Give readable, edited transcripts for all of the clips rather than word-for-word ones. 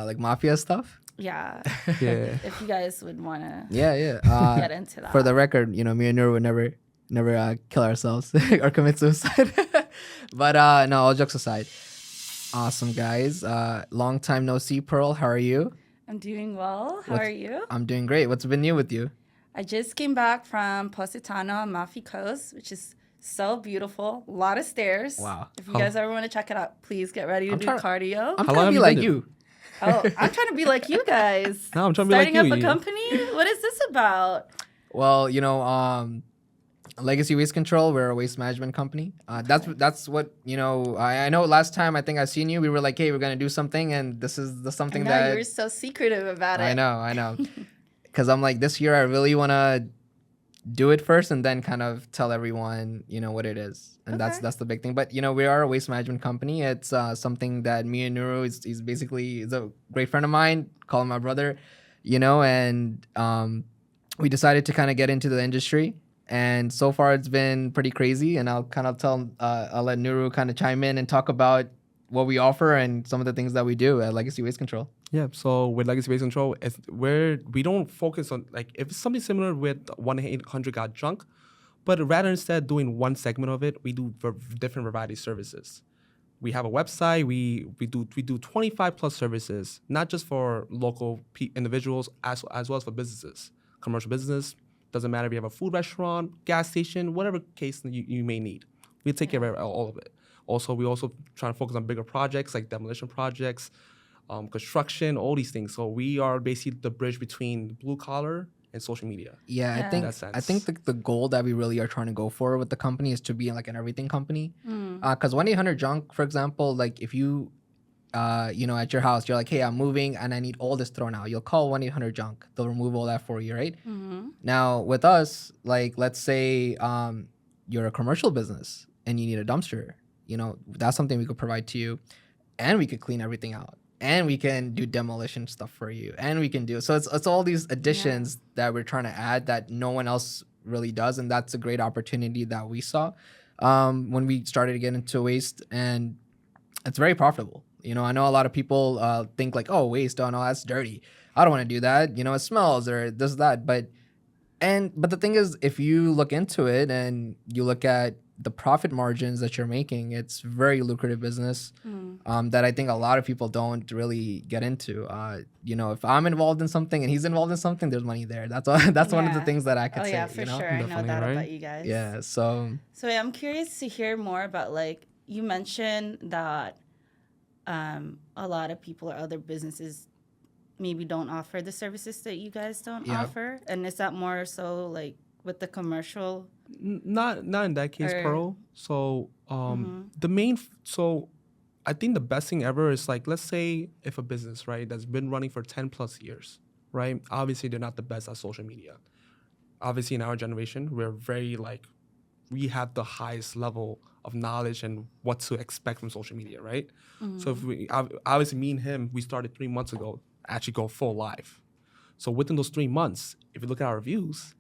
like Mafia stuff. Yeah. Yeah. If you guys would want to Yeah. get into that. For the record, me and Nuru would never kill ourselves or commit suicide. But no, all jokes aside, awesome guys. Long time no see, Pearl. How are you? I'm doing well. How are you? I'm doing great. What's been new with you? I just came back from Positano on Mafia Coast, which is so beautiful. A lot of stairs. Wow. If you guys ever want to check it out, please get ready to do cardio. I'm How trying long to be have you like been you. Oh, I'm trying to be like you guys. No, I'm trying to be like Starting you. up a company? What is this about? Well, Legacy Waste Control, we're a waste management company. That's what, I know last time I think I seen you, we were like, hey, we're going to do something, and this is the something that... you were so secretive about it. I know. Because I'm like, this year I really want to do it first and then kind of tell everyone, what it is. And that's the big thing. But, we are a waste management company. It's something that me and Nuru, he's a great friend of mine, call him my brother, and we decided to kind of get into the industry. And so far it's been pretty crazy. And I'll let Nuru kind of chime in and talk about what we offer and some of the things that we do at Legacy Waste Control. Yeah, so with Legacy Waste Control, it's where we don't focus on, like, if it's something similar with 1-800 Got Junk, but rather instead doing one segment of it, we do different variety of services. We have a website, we do 25 plus services, not just for local individuals as well as for businesses, commercial business. Doesn't matter if you have a food restaurant, gas station, whatever case you may need. We take care of all of it. Also, we also try to focus on bigger projects like demolition projects, construction, all these things. So we are basically the bridge between blue collar and social media. Yeah, I think the goal that we really are trying to go for with the company is to be like an everything company. Because 1-800 Junk, for example, like if you, at your house, you're like, hey, I'm moving and I need all this thrown out. You'll call 1-800 Junk. They'll remove all that for you, right? Mm-hmm. Now with us, like let's say you're a commercial business and you need a dumpster. That's something we could provide to you, and we could clean everything out, and we can do demolition stuff for you, and we can do so. It's all these additions that we're trying to add that no one else really does, and that's a great opportunity that we saw when we started to get into waste, and it's very profitable. I know a lot of people think like, oh, waste, oh no, that's dirty. I don't want to do that. It smells or this that, but the thing is, if you look into it and you look at the profit margins that you're making, it's very lucrative business that I think a lot of people don't really get into. If I'm involved in something and he's involved in something, there's money there. That's one of the things that I could say. Yeah, for sure. I know that about you guys. Yeah, so I'm curious to hear more about, like, you mentioned that a lot of people or other businesses maybe don't offer the services that you guys don't offer. And is that more so like with the commercial? Not in that case, Pearl. So so I think the best thing ever is, like, let's say if a business, right, that's been running for 10 plus years, right? Obviously they're not the best at social media. Obviously in our generation, we're very we have the highest level of knowledge and what to expect from social media, right? Mm-hmm. So if obviously me and him, we started 3 months ago, actually go full live. So within those 3 months, if you look at our views,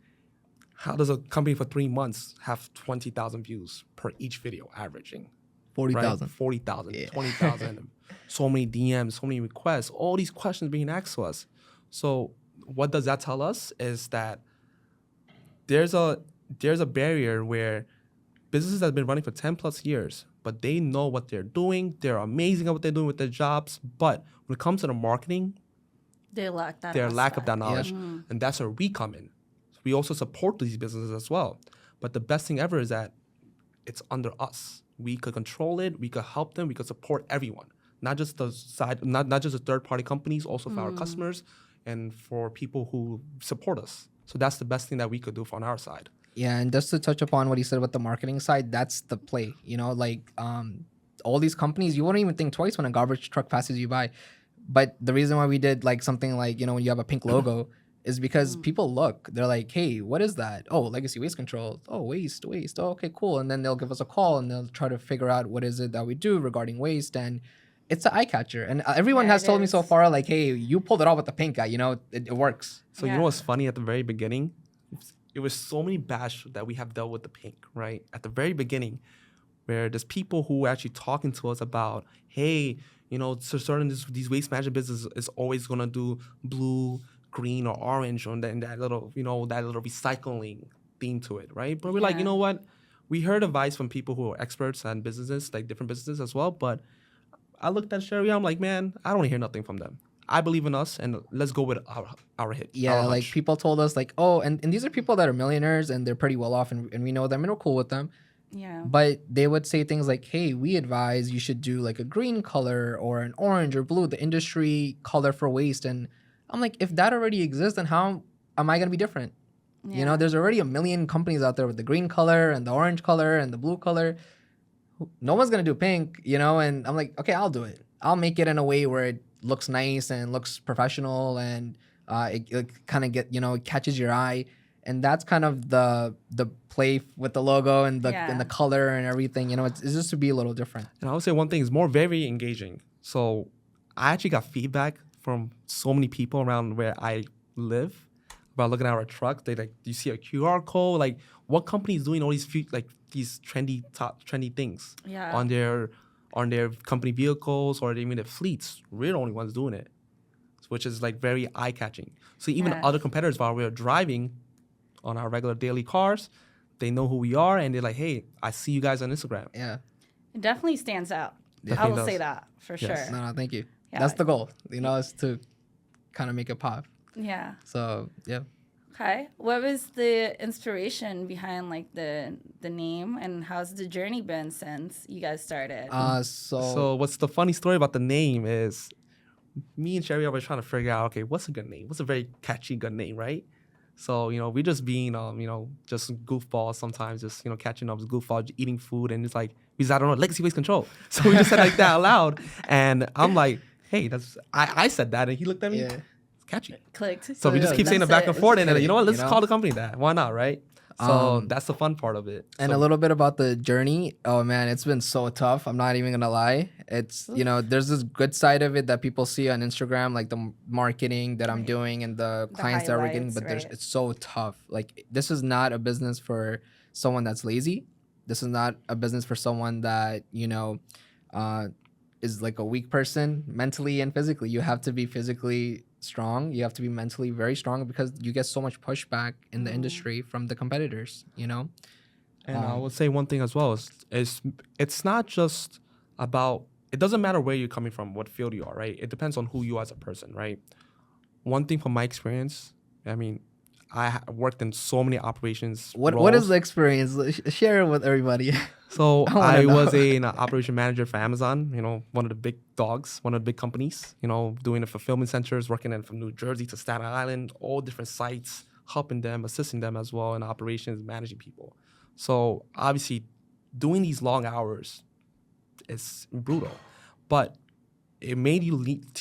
how does a company for 3 months have 20,000 views per each video, averaging? 40,000. Right? 40,000, 20,000. So many DMs, so many requests, all these questions being asked to us. So what does that tell us is that there's a barrier where businesses that have been running for 10 plus years, but they know what they're doing. They're amazing at what they're doing with their jobs. But when it comes to the marketing, they lack that. Their lack of that knowledge. Yeah. Mm-hmm. And that's where we come in. We also support these businesses as well. But the best thing ever is that it's under us. We could control it. We could help them. We could support everyone, not just the side, not just the third-party companies, also for our customers and for people who support us. So that's the best thing that we could do on our side. Yeah, and just to touch upon what he said with the marketing side, that's the play. All these companies, you wouldn't even think twice when a garbage truck passes you by. But the reason why we did something like, when you have a pink logo is because people look. They're like, hey, what is that? Oh, Legacy Waste Control. Oh, waste. Oh, okay, cool. And then they'll give us a call and they'll try to figure out what is it that we do regarding waste. And it's an eye catcher. And everyone has told me so far, like, hey, you pulled it off with the pink guy. It works. So you know what's funny at the very beginning? It was so many bash that we have dealt with the pink, right? At the very beginning, where there's people who were actually talking to us about, hey, So certain these waste management business is always gonna do blue, green, or orange on that little recycling theme to it, right? But we're like, you Yeah. know what? We heard advice from people who are experts on businesses, like different businesses as well. But I looked at Sherry, I'm like, man, I don't hear nothing from them. I believe in us, and let's go with our hit, our Yeah, like hunch. people told us like, oh, and these are people that are millionaires and they're pretty well off, and we know them and we're cool with them. Yeah. But they would say things like, hey, we advise you should do like a green color or an orange or blue, the industry color for waste. And I'm like, if that already exists, then how am I going to be different? Yeah. There's already a million companies out there with the green color and the orange color and the blue color. No one's going to do pink, and I'm like, okay, I'll do it. I'll make it in a way where it looks nice and looks professional, and it kind of it catches your eye. And that's kind of the play with the logo and the color and everything. It's just to be a little different. And I would say one thing is more very engaging. So I actually got feedback from so many people around where I live about looking at our truck. They like, do you see a QR code? Like, what company is doing all these these trendy things on their company vehicles or even their fleets? We're the only ones doing it, which is like very eye catching. So even other competitors, while we're driving on our regular daily cars, they know who we are, and they're like, hey, I see you guys on Instagram. Yeah. It definitely stands out. Definitely I will does. say that for sure. No, thank you. Yeah. That's the goal, is to kind of make it pop. Yeah. So, yeah. Okay. What was the inspiration behind like the name, and how's the journey been since you guys started? So what's the funny story about the name is me and Sherry were trying to figure out, okay, what's a good name? What's a very catchy, good name, right? So, we're just being, just goofballs sometimes, just, catching up as goofballs, eating food. And it's like, because I don't know, legacy waste control. So we just said like that out loud. And I'm like, hey, I said that. And he looked at me, it's catchy. Clicked. So we just keep saying it back and forth. And then, you know what, let's call the company that. Why not, right? So that's the fun part of it. And a little bit about the journey. Oh man, it's been so tough. I'm not even gonna lie. It's there's this good side of it that people see on Instagram, like the marketing that I'm doing and the clients that we're getting. But it's so tough. Like, this is not a business for someone that's lazy. This is not a business for someone that is like a weak person mentally and physically. You have to be physically strong. You have to be mentally very strong, because you get so much pushback in the industry from the competitors, And I would say one thing as well is it's not just about, it doesn't matter where you're coming from, what field you are, right? It depends on who you are as a person, right? One thing from my experience, I mean, I worked in so many operations. What is the experience? Share it with everybody. So I was an operation manager for Amazon, one of the big dogs, one of the big companies, doing the fulfillment centers, working in from New Jersey to Staten Island, all different sites, helping them, assisting them as well in operations, managing people. So obviously doing these long hours is brutal, but it made you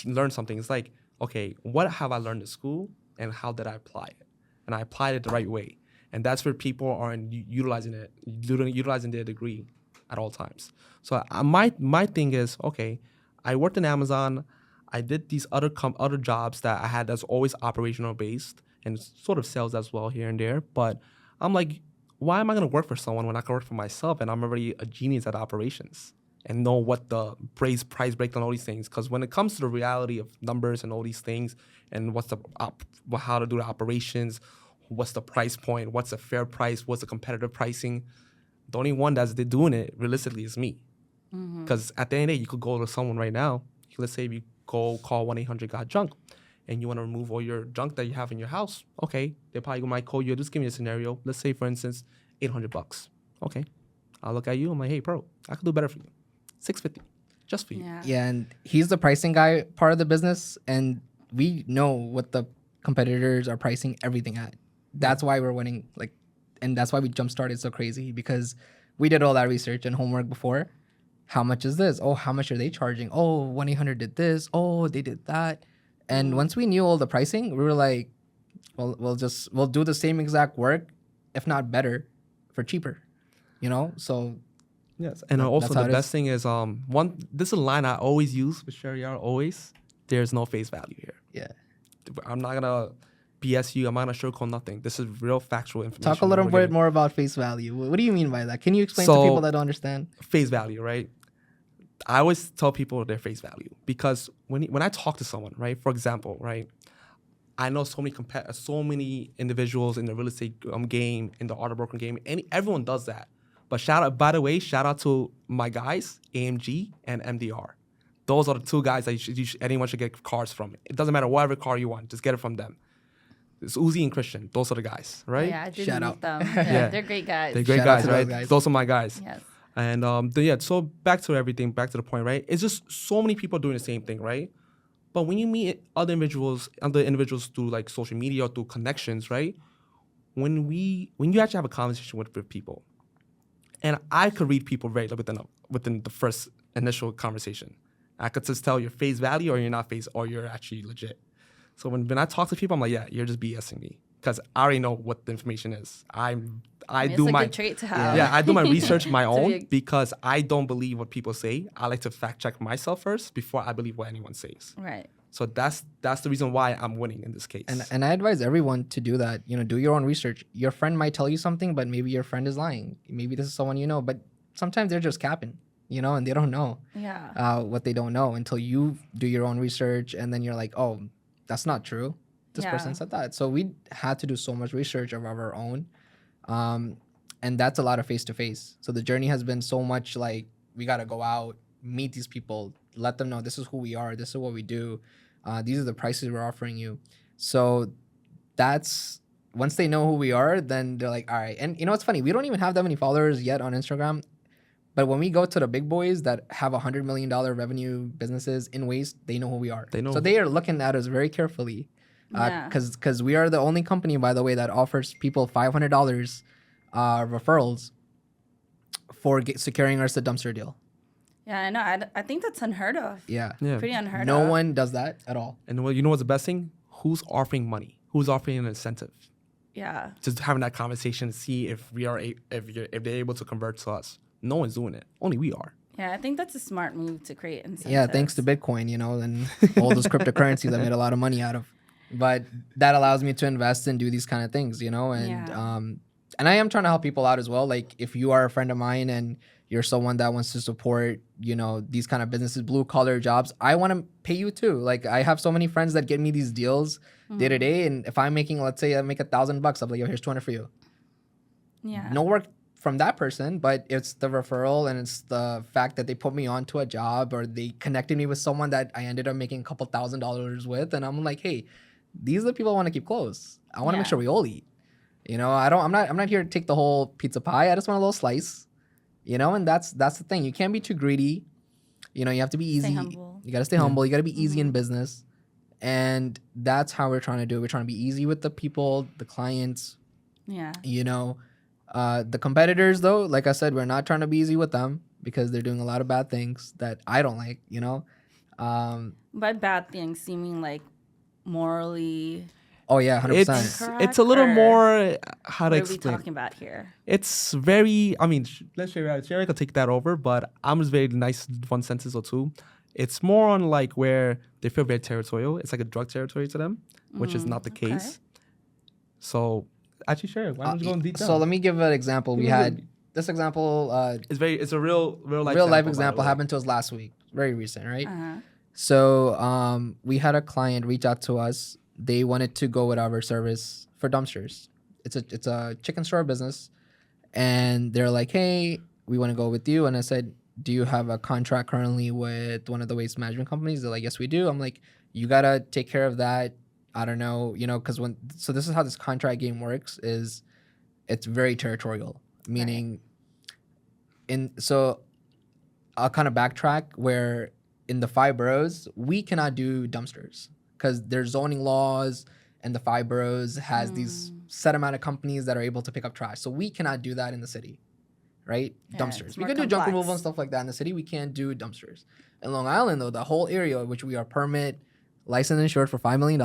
learn something. It's like, okay, what have I learned at school and how did I apply it? And I applied it the right way. And that's where people aren't utilizing their degree at all times. So my thing is, okay, I worked in Amazon. I did these other jobs that I had that's always operational based and sort of sales as well here and there. But I'm like, why am I going to work for someone when I can work for myself and I'm already a genius at operations and know what the price breakdown, all these things? Because when it comes to the reality of numbers and all these things and how to do the operations, what's the price point, what's a fair price, what's the competitive pricing, the only one that's doing it realistically is me. Because at the end of the day, you could go to someone right now. Let's say if you go call 1-800-GOT-JUNK and you want to remove all your junk that you have in your house. Okay, they probably might call you. Just give me a scenario. Let's say, for instance, $800. Okay, I'll look at you. I'm like, hey, bro, I could do better for you. $650, just for you. Yeah, and he's the pricing guy part of the business, and we know what the competitors are pricing everything at. That's why we're winning, and that's why we jump started so crazy, because we did all that research and homework before. How much is this? Oh, how much are they charging? Oh, 1-800 did this. Oh, they did that. And once we knew all the pricing, we were like, well, we'll do the same exact work, if not better, for cheaper. So yes. And also the best thing is this is a line I always use with Sherry. Always, there's no face value here. Yeah. I'm not gonna BS you. I'm not gonna sugarcoat nothing. This is real factual information. Talk a little bit more about face value. What do you mean by that? Can you explain to people that don't understand? Face value, right? I always tell people their face value, because when I talk to someone, right, for example, right, I know so many individuals in the real estate game, in the auto broker game, and everyone does that. But by the way, shout out to my guys, AMG and MDR. Those are the two guys that anyone should get cars from. It doesn't matter whatever car you want, just get it from them. It's Uzi and Christian. Those are the guys, right? Yeah, I did Shout meet out. them. Yeah. They're great guys. They're great Shout out guys, to those right? guys. Those are my guys. Yes. And so back to everything, back to the point, right? It's just so many people doing the same thing, right? But when you meet other individuals through like social media or through connections, right? When you actually have a conversation with people, and I could read people very within the first initial conversation. I could just tell your face value or you're not or you're actually legit. So when I talk to people, I'm like, yeah, you're just BSing me, because I already know what the information is. I It's do a my good trait to have. yeah, I do my research my To own, be- because I don't believe what people say. I like to fact check myself first before I believe what anyone says. Right. So that's the reason why I'm winning in this case. And I advise everyone to do that. Do your own research. Your friend might tell you something, but maybe your friend is lying. Maybe this is someone you know, but sometimes they're just capping, and they don't know Yeah. what they don't know until you do your own research, and then you're like, oh, that's not true. This person said that. So we had to do so much research of our own, and that's a lot of face-to-face. So the journey has been so much like, we got to go out, meet these people, let them know this is who we are, this is what we do. These are the prices we're offering you. So that's, once they know who we are, then they're like, all right. And what's funny? We don't even have that many followers yet on Instagram. But when we go to the big boys that have $100 million revenue businesses in waste, they know who we are. They know. So they are looking at us very carefully. Yeah. Because we are the only company, by the way, that offers people $500 referrals for securing us a dumpster deal. Yeah, I know. I think that's unheard of. Yeah. yeah. Pretty unheard of. No one does that at all. And you know what's the best thing? Who's offering money? Who's offering an incentive? Yeah. Just having that conversation to see if if they're able to convert to us. No one's doing it. Only we are. Yeah, I think that's a smart move to create incentives. Yeah, thanks to Bitcoin, and all those cryptocurrencies I made a lot of money out of. But that allows me to invest and do these kind of things, and I am trying to help people out as well. Like, if you are a friend of mine and you're someone that wants to support, these kind of businesses, blue collar jobs, I want to pay you too. Like, I have so many friends that get me these deals day to day. And if I'm making, let's say I make $1,000, I'm like, yo, here's 200 for you. Yeah. No work from that person, but it's the referral and it's the fact that they put me onto a job or they connected me with someone that I ended up making a couple $1,000s with. And I'm like, hey, these are the people I want to keep close. I want to make sure we all eat. I'm not here to take the whole pizza pie. I just want a little slice. And that's the thing. You can't be too greedy. You have to be easy. Stay humble. You got to stay humble. You got to be easy in business. And that's how we're trying to do it. We're trying to be easy with the people, the clients. Yeah. The competitors, though, like I said, we're not trying to be easy with them because they're doing a lot of bad things that I don't like, By bad things, seeming like morally. Oh, yeah, 100%. It's a little Or more, how to what are we explain. talking about here? It's very, let's Sherry could take that over, but I'm just very nice, one sentence or two. It's more on like where they feel very territorial. It's like a drug territory to them, which is not the case. So actually, Sherry, why don't you go in detail? So let me give an example. We had this example. It's a real life example happened to us last week. Very recent, right? Uh-huh. So we had a client reach out to us. They wanted to go with our service for dumpsters. It's a chicken store business, and they're like, hey, we want to go with you. And I said, do you have a contract currently with one of the waste management companies? They're like, yes, we do. I'm like, you gotta take care of that. I don't know, because so this is how this contract game works. Is it's very territorial, meaning so I'll kind of backtrack where in the 5 boroughs we cannot do dumpsters because there's zoning laws and the 5 boroughs has these set amount of companies that are able to pick up trash. So we cannot do that in the city, right? Yeah, Dumpsters. We more can do junk complex. removal and stuff like that in the city. We can't do dumpsters. In Long Island, though, the whole area, which we are permit, licensed and insured for $5 million,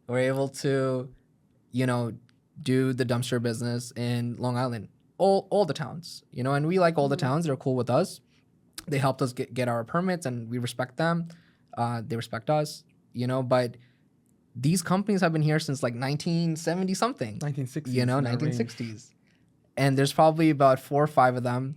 we're able to, do the dumpster business in Long Island. All the towns, and we like all the towns. They're cool with us. They helped us get our permits, and we respect them. They respect us, but these companies have been here since like 1970 something. 1960s. 1960s. And there's probably about 4 or 5 of them.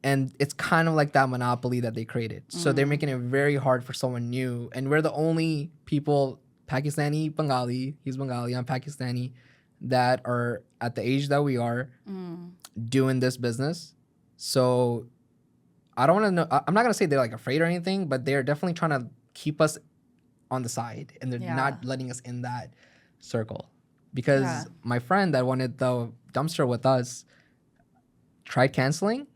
And it's kind of like that monopoly that they created. So they're making it very hard for someone new. And we're the only people, Pakistani, Bengali, he's Bengali, I'm Pakistani, that are at the age that we are doing this business. So I don't want to know, I'm not going to say they're like afraid or anything, but they're definitely trying to keep us on the side. And they're not letting us in that circle. Because my friend that wanted the dumpster with us tried canceling.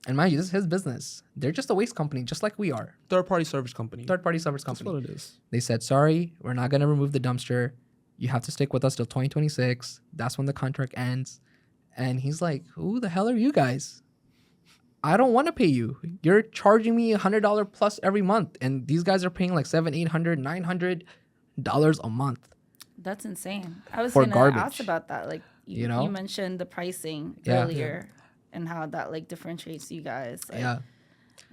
And mind you, this is his business. They're just a waste company, just like we are. Third-party service company. Third-party service company. That's what it is. They said, sorry, we're not going to remove the dumpster. You have to stick with us till 2026. That's when the contract ends. And he's like, who the hell are you guys? I don't want to pay you. You're charging me $100 plus every month. And these guys are paying like $700, $800, $900 a month. That's insane. I was For going to ask garbage. about that. Like, you mentioned the pricing earlier. And how that like differentiates you guys. Like,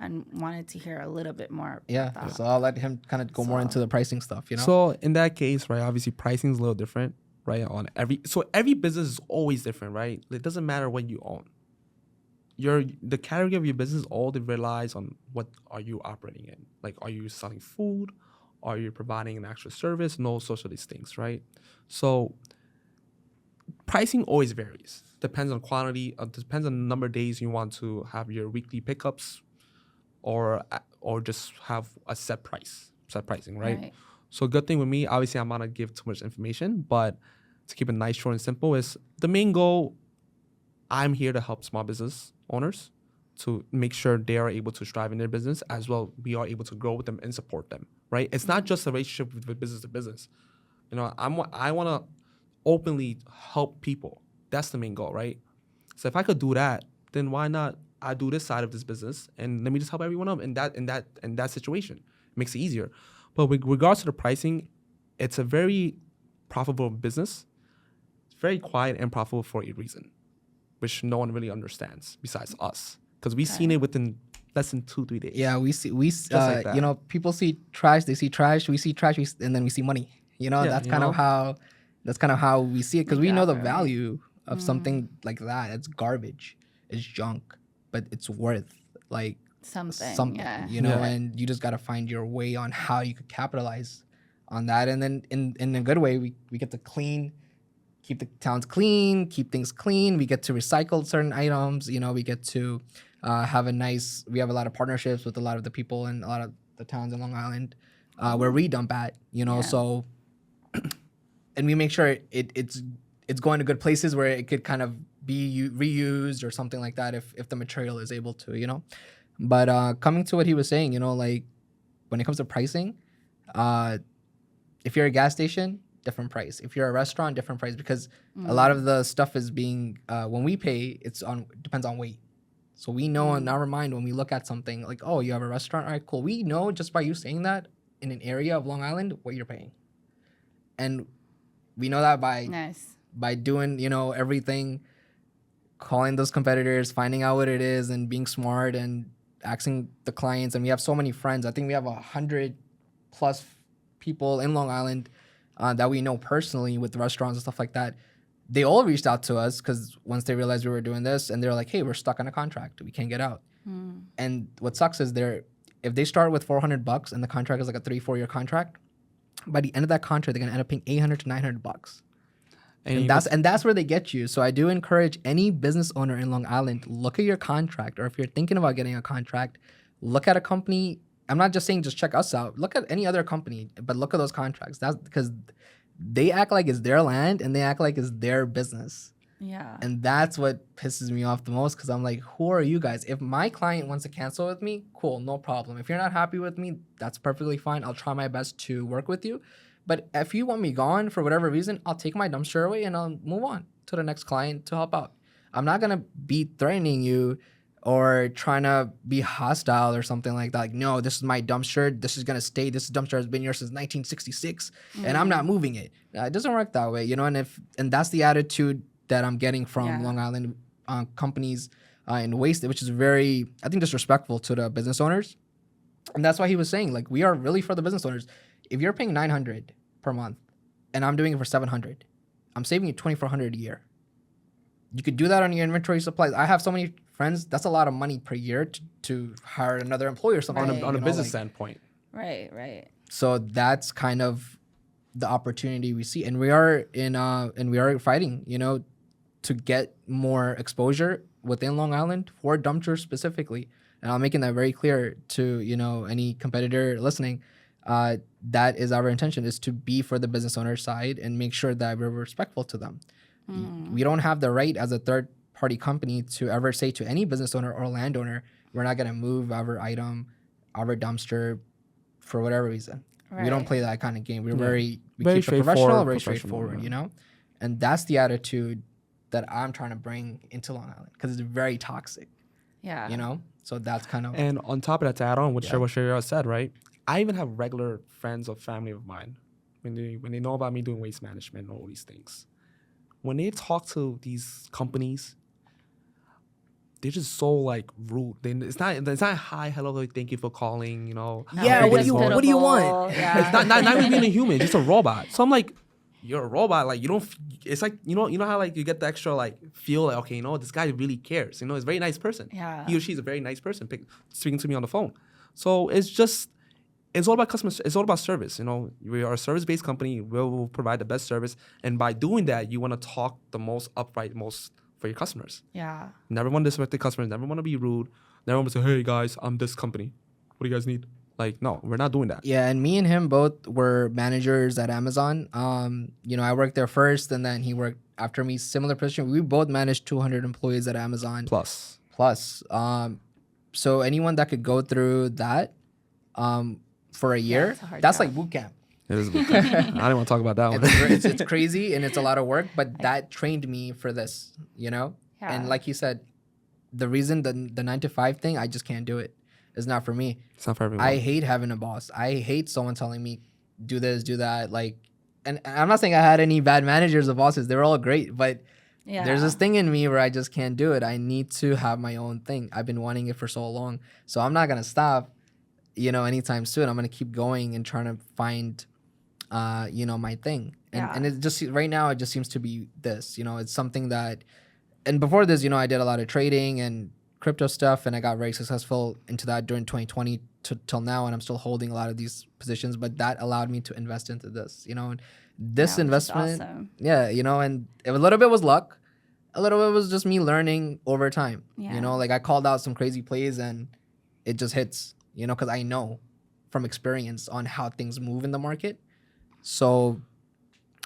and wanted to hear a little bit more about that. So I'll let him kind of go more into the pricing stuff, you know? So in that case, right, obviously pricing is a little different, right? Every business is always different, right? It doesn't matter what you own. The category of your business all relies on what are you operating in. Like, are you selling food? Are you providing an actual service? No social these things, right? So pricing always varies. Depends on quantity. Depends on the number of days you want to have your weekly pickups, or just have a set pricing, right? So good thing with me, obviously I'm not gonna give too much information, but to keep it nice, short, and simple is the main goal. I'm here to help small business owners to make sure they are able to strive in their business as well. We are able to grow with them and support them, right? It's not just a relationship with business to business. You know, I want to openly help people. That's the main goal, right? So if I could do that, then why not I do this side of this business and let me just help everyone else in that situation. It makes it easier. But with regards to the pricing, it's a very profitable business. It's very quiet and profitable for a reason, which no one really understands besides us. Because we've seen it within less than 2-3 days. Yeah, we you know, people see trash, they see trash, we see trash, and then we see money. You know, that's kind of how we see it, because we know the value of something like that. It's garbage, it's junk, but it's worth like something, you know. And you just got to find your way on how you could capitalize on that. And then in a good way, we get to keep the towns clean, keep things clean. We get to recycle certain items, you know. We get to we have a lot of partnerships with a lot of the people in a lot of the towns in Long Island where we dump at, you know. So and we make sure it's going to good places where it could kind of be reused or something like that if the material is able to, you know. But coming to what he was saying, you know, like when it comes to pricing, if you're a gas station, different price. If you're a restaurant, different price, because a lot of the stuff is being when we pay, depends on weight. So we know in our mind when we look at something like, oh, you have a restaurant, all right, cool. We know just by you saying that in an area of Long Island what you're paying, and we know that by doing, you know, everything, calling those competitors, finding out what it is, and being smart and asking the clients. And we have so many friends. I think we have 100+ people in Long Island that we know personally with restaurants and stuff like that. They all reached out to us because once they realized we were doing this, and they're like, hey, we're stuck on a contract. We can't get out. And what sucks is if they start with $400 and the contract is like a 3-4 year contract, by the end of that contract, they're going to end up paying $800 to $900. And that's where they get you. So I do encourage any business owner in Long Island, look at your contract, or if you're thinking about getting a contract, look at a company. I'm not just saying just check us out. Look at any other company, but look at those contracts. That's because they act like it's their land and they act like it's their business. Yeah. And that's what pisses me off the most, because I'm like, who are you guys? If my client wants to cancel with me, cool, no problem. If you're not happy with me, that's perfectly fine. I'll try my best to work with you. But if you want me gone for whatever reason, I'll take my dumpster away and I'll move on to the next client to help out. I'm not going to be threatening you or trying to be hostile or something like that. Like, no, this is my dumpster. This is going to stay. This dumpster has been here since 1966 and I'm not moving it. It doesn't work that way, you know? And that's the attitude that I'm getting from Long Island companies in waste, which is very, I think, disrespectful to the business owners. And that's why he was saying, like, we are really for the business owners. If you're paying $900 per month and I'm doing it for $700, I'm saving you $2,400 a year. You could do that on your inventory supplies. I have so many friends, that's a lot of money per year to hire another employee or something. Right. On a you know, business like, standpoint. Right. so that's kind of the opportunity we see, and we are fighting, you know, to get more exposure within Long Island for dumpsters specifically. And I'm making that very clear to, you know, any competitor listening. That is our intention, is to be for the business owner side and make sure that we're respectful to them. We don't have the right as a third party company to ever say to any business owner or landowner, we're not going to move our item, our dumpster for whatever reason. We don't play that kind of game. We're we keep it professional, very straightforward, you know? And that's the attitude that I'm trying to bring into Long Island, because it's very toxic. Yeah. You know? So that's kind of... And on top of that, to add on what Shreya said, right? I even have regular friends or family of mine, when they know about me doing waste management and all these things, when they talk to these companies, they're just so like rude. It's not hi, hello, thank you for calling, you know. Yeah, what do you want? Yeah. It's not even being a human, just a robot. So I'm like, you're a robot, like you don't. It's like you know how like you get the extra like feel like, okay, you know, this guy really cares. You know, he's a very nice person. Yeah. He or she's a very nice person speaking to me on the phone. So it's all about customers. It's all about service. You know, we are a service-based company. We'll provide the best service, and by doing that, you want to talk the most upright, most for your customers. Yeah. Never want to disrespect the customers. Never want to be rude. Never want to say, "Hey guys, I'm this company. What do you guys need?" Like, no, we're not doing that. Yeah, and me and him both were managers at Amazon. You know, I worked there first, and then he worked after me, similar position. We both managed 200 employees at Amazon. Plus. So anyone that could go through that for a year, that's job. like boot camp. It is. I didn't want to talk about that one. It's crazy and it's a lot of work, but that trained me for this, you know? Yeah. And like you said, the reason the 9 to 5 thing, I just can't do it. It's not for me. It's not for everyone. I hate having a boss. I hate someone telling me, do this, do that. Like, and I'm not saying I had any bad managers or bosses. They were all great, but there's this thing in me where I just can't do it. I need to have my own thing. I've been wanting it for so long. So I'm not going to stop, you know, anytime soon. I'm going to keep going and trying to find, you know, my thing. And it just, right now, it just seems to be this, you know, it's something that, and before this, you know, I did a lot of trading and crypto stuff, and I got very successful into that during 2020 till now, and I'm still holding a lot of these positions, but that allowed me to invest into this, you know, and this investment, awesome. Yeah, you know, and a little bit was luck, a little bit was just me learning over time, you know, like I called out some crazy plays and it just hits, you know, because I know from experience on how things move in the market. So,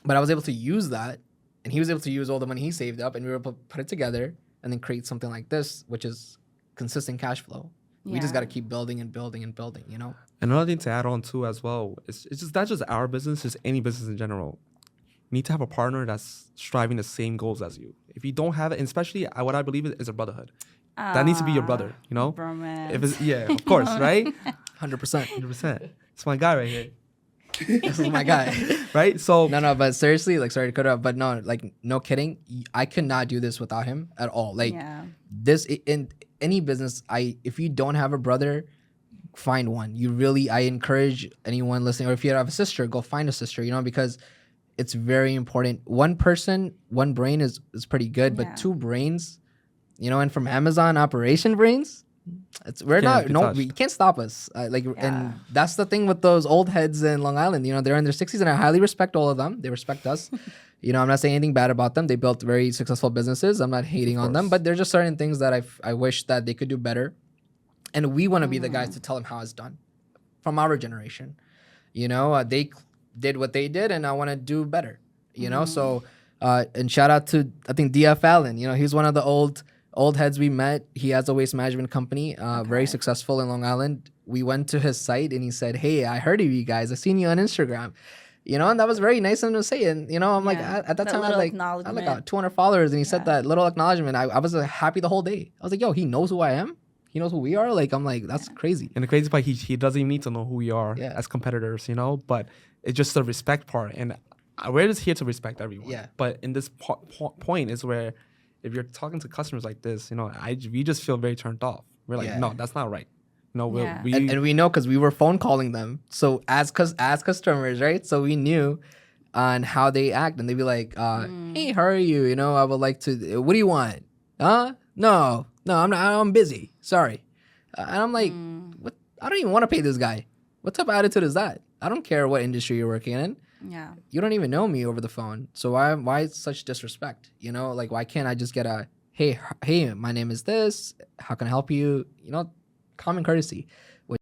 but I was able to use that, and he was able to use all the money he saved up, and we were able to put it together and then create something like this, which is consistent cash flow. We just got to keep building and building and building, you know? Another thing to add on too as well, it's just not just our business, just any business in general. You need to have a partner that's striving the same goals as you. If you don't have it, and especially what I believe is a brotherhood. That needs to be your brother, you know? Bromance. If it's, yeah, of course, right? 100%. 100%. It's my guy right here. This is my guy. Right? So No, but seriously, like, sorry to cut it off, but no, like, no kidding. I could not do this without him at all. Like, this, in any business, if you don't have a brother, find one. I encourage anyone listening, or if you have a sister, go find a sister, you know, because it's very important. One person, one brain is pretty good, but two brains, you know, and from Amazon operation brains, you can't stop us. And that's the thing with those old heads in Long Island. You know, they're in their 60s, and I highly respect all of them. They respect us. You know, I'm not saying anything bad about them. They built very successful businesses. I'm not hating on them, but there's just certain things that I wish that they could do better. And we want to be the guys to tell them how it's done from our generation. You know, they did what they did, and I want to do better. You know, so and shout out to, I think, DF Allen. You know, he's one of the old heads we met. He has a waste management company, very successful in Long Island. We went to his site, and he said, "Hey, I heard of you guys. I seen you on Instagram." You know, and that was very nice of him to say. And, you know, I'm like, at that time, I had like 200 followers, and he said that little acknowledgement. I was happy the whole day. I was like, yo, he knows who I am. He knows who we are. Like, I'm like, that's crazy. And the crazy part, he doesn't even need to know who we are as competitors, you know, but it's just the respect part. And we're just here to respect everyone. Yeah. But in this point is where, if you're talking to customers like this, you know, we just feel very turned off. We're like, no, that's not right. You know, and we know because we were phone calling them. So as customers, right? So we knew on how they act, and they'd be like, "Hey, how are you? You know, I would like to. What do you want? No, No, I'm not. I'm busy. Sorry. And I'm like, what? I don't even want to pay this guy. What type of attitude is that? I don't care what industry you're working in. Yeah. You don't even know me over the phone. So why such disrespect? You know, like why can't I just get a hey, my name is this. How can I help you? You know, common courtesy.